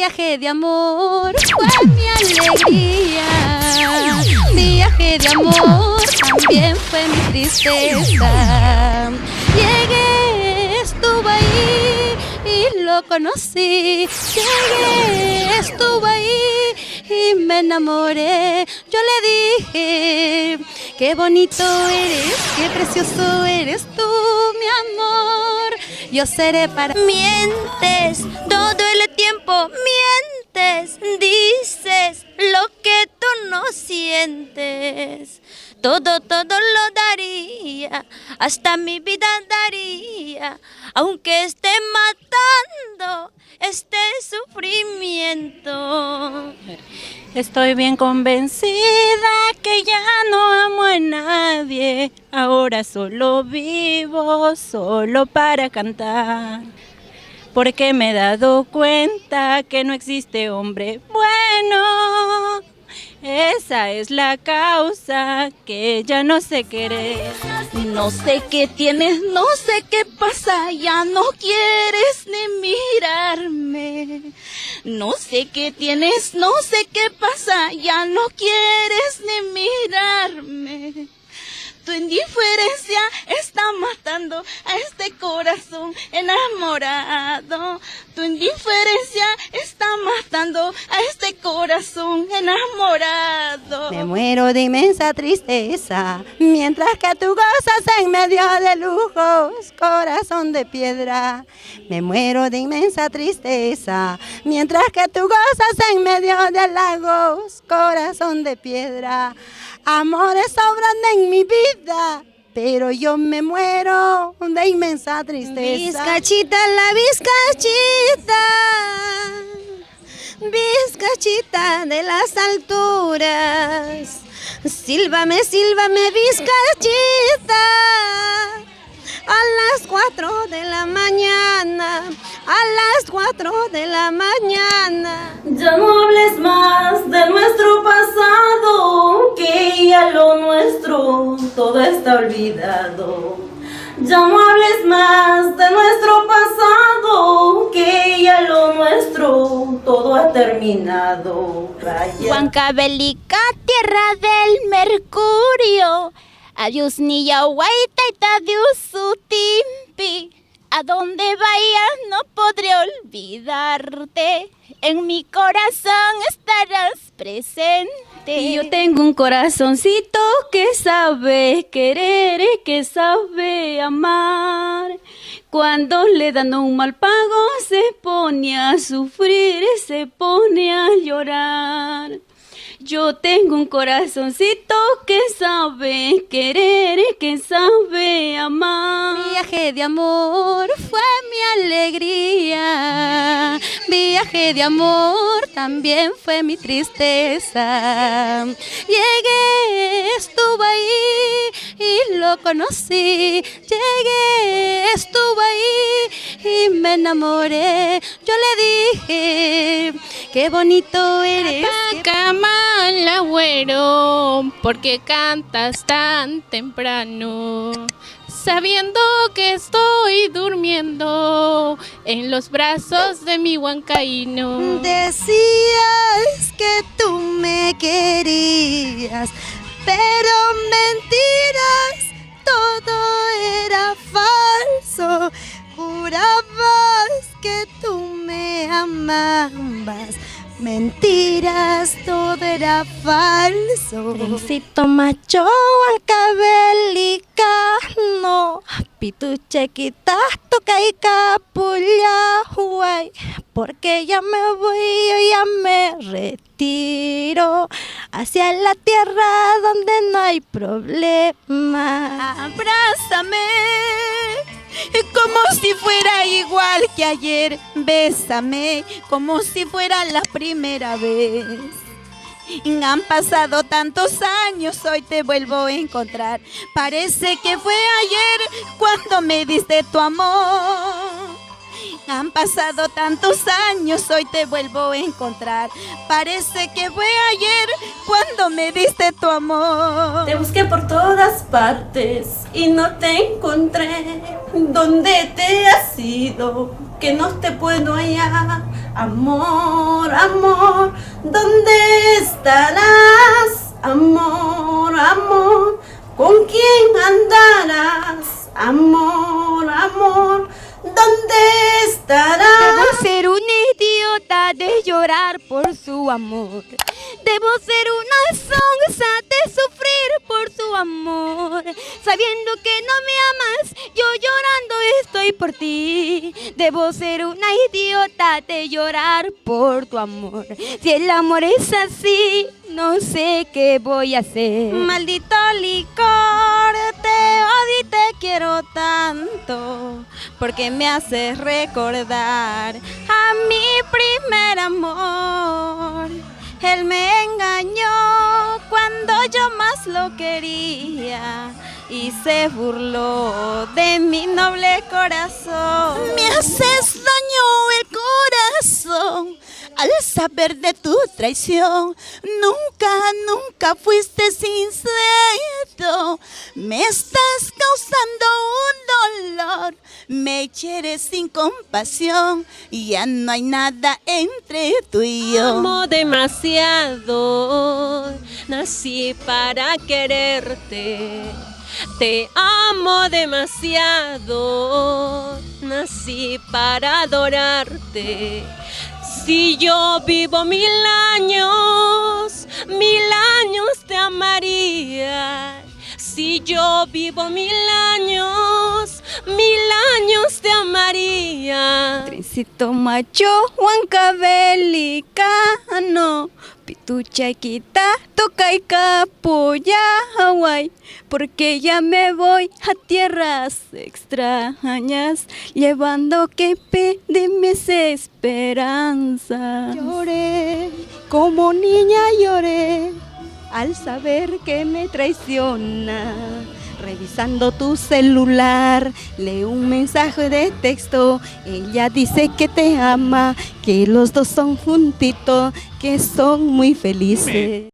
Viaje de amor fue mi alegría. Viaje de amor también fue mi tristeza. Llegué, estuve ahí y lo conocí. Llegué, estuve ahí y me enamoré. Yo le dije, qué bonito eres, qué precioso eres tú, mi amor. Yo seré para... Mientes todo el tiempo, mientes, dices lo que tú no sientes. Todo lo daría, hasta mi vida daría, aunque esté matando este sufrimiento. Estoy bien convencida que ya no amo a nadie. Ahora solo vivo, solo para cantar. Porque me he dado cuenta que no existe hombre bueno. Esa es la causa, que ya no sé querer. No sé qué tienes, no sé qué pasa, ya no quieres ni mirarme. No sé qué tienes, no sé qué pasa, ya no quieres ni mirarme. Tu indiferencia está matando a este corazón enamorado. Tu indiferencia está matando a este corazón enamorado. Me muero de inmensa tristeza, mientras que tú gozas en medio de lujos, corazón de piedra. Me muero de inmensa tristeza, mientras que tú gozas en medio de lagos, corazón de piedra. Amores sobran en mi vida, pero yo me muero de inmensa tristeza. Vizcachita, la vizcachita de las alturas. Sílvame, sílvame, vizcachita, a las 4 de la mañana, a las 4 de la mañana. Ya no hables más de nuestro pasado, que ya lo nuestro todo está olvidado. Ya no hables más de nuestro pasado, que ya lo nuestro todo ha terminado. Huancavelica, tierra del mercurio. Adiós ni yahuaita adiós su timpi. A donde vayas no podré olvidarte. En mi corazón estarás presente. Y yo tengo un corazoncito que sabe querer y que sabe amar. Cuando le dan un mal pago se pone a sufrir y se pone a llorar. Yo tengo un corazoncito que sabe querer y que sabe amar. Viaje de amor fue mi alegría. Viaje de amor también fue mi tristeza. Llegué, estuve ahí y lo conocí. Llegué, estuve ahí y me enamoré. Yo le dije, qué bonito eres. Mal agüero, porque cantas tan temprano, sabiendo que estoy durmiendo en los brazos de mi huancaíno. Decías que tú me querías, pero mentiras, todo era falso. Jurabas que tú me amabas. Mentiras, todo era falso. Trencito macho, huancavelica, no. Pituche quitas tu caica puya, huay. Porque ya me voy, yo ya me retiro hacia la tierra donde no hay problema. Abrázame como si fuera igual que ayer. Bésame como si fuera la primera vez. Han pasado tantos años, hoy te vuelvo a encontrar. Parece que fue ayer cuando me diste tu amor. Han pasado tantos años, hoy te vuelvo a encontrar. Parece que fue ayer cuando me diste tu amor. Te busqué por todas partes y no te encontré. ¿Dónde te has ido? Que no te puedo hallar. Amor, amor, ¿dónde estarás? Amor, amor, ¿con quién andarás? Amor, amor, ¿dónde estarás? Debo ser una idiota de llorar por su amor. Debo ser una sonsa de sufrir por su amor. Sabiendo que no me amas, yo llorando estoy por ti. Debo ser una idiota de llorar por tu amor. Si el amor es así, no sé qué voy a hacer. Maldito licor, te odio y te quiero tanto, porque me haces recordar a mi primer amor. Él me engañó cuando yo más lo quería y se burló de mi noble corazón. Me haces daño el corazón al saber de tu traición. Nunca fuiste sincero. Me estás causando un dolor. Me hieres sin compasión y ya no hay nada entre tú y yo. Amo demasiado, nací para quererte. Te amo demasiado, nací para adorarte. Si yo vivo 1000 años, 1000 años te amaría. Si yo vivo 1000 años, 1000 años te amaría. Trencito macho, huancabelicano, pituchaquita, toca y capuya, Hawái, porque ya me voy a tierras extrañas, llevando que de mis esperanzas. Lloré, como niña lloré, al saber que me traiciona. Revisando tu celular, lee un mensaje de texto. Ella dice que te ama, que los dos son juntitos, que son muy felices.